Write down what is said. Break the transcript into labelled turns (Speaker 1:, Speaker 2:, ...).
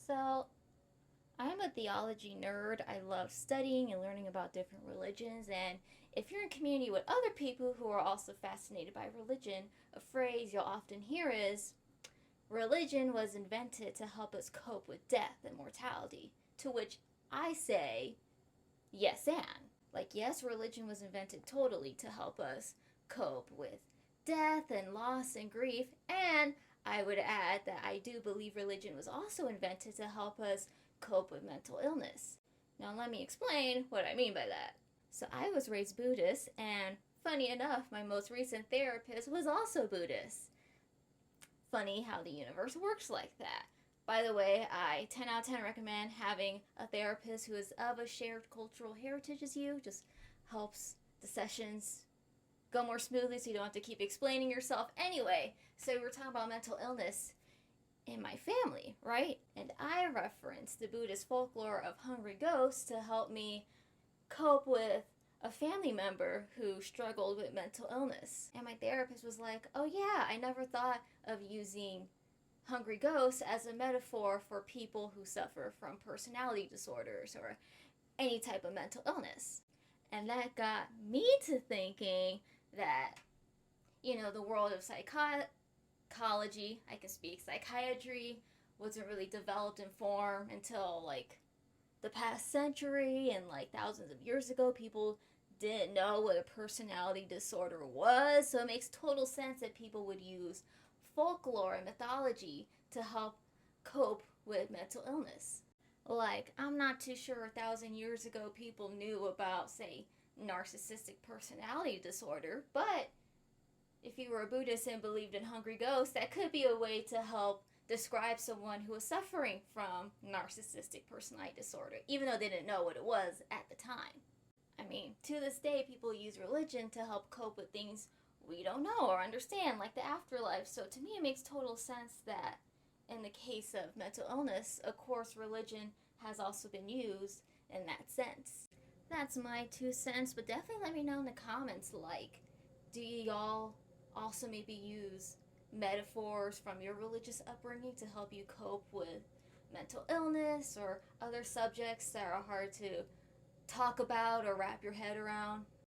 Speaker 1: So, I'm a theology nerd. I love studying and learning about different religions. And if you're in community with other people who are also fascinated by religion, a phrase you'll often hear is religion was invented to help us cope with death and mortality. To which I say, yes, and. Like, yes, religion was invented totally to help us cope with death and loss and grief. And I would add that I do believe religion was also invented to help us cope with mental illness. Now, let me explain what I mean by that. So, I was raised Buddhist, and funny enough, my most recent therapist was also Buddhist. Funny how the universe works like that. By the way, I 10 out of 10 recommend having a therapist who is of a shared cultural heritage as you. Just helps the sessions go more smoothly so you don't have to keep explaining yourself. Anyway, so we're talking about mental illness in my family, right? And I referenced the Buddhist folklore of hungry ghosts to help me cope with a family member who struggled with mental illness. And my therapist was like, oh yeah, I never thought of using hungry ghosts as a metaphor for people who suffer from personality disorders or any type of mental illness. And that got me to thinking that, the world of psychology, I can speak, psychiatry wasn't really developed and formed until like the past century, and like thousands of years ago people didn't know what a personality disorder was, so it makes total sense that people would use folklore and mythology to help cope with mental illness. Like, I'm not too sure 1,000 years ago people knew about, say, narcissistic personality disorder, but if you were a Buddhist and believed in hungry ghosts, that could be a way to help describe someone who was suffering from narcissistic personality disorder, even though they didn't know what it was at the time. I mean, to this day, people use religion to help cope with things we don't know or understand, like the afterlife. So to me, it makes total sense that in the case of mental illness, of course, religion has also been used in that sense. That's my 2 cents, but definitely let me know in the comments, like, do y'all also maybe use metaphors from your religious upbringing to help you cope with mental illness or other subjects that are hard to talk about or wrap your head around?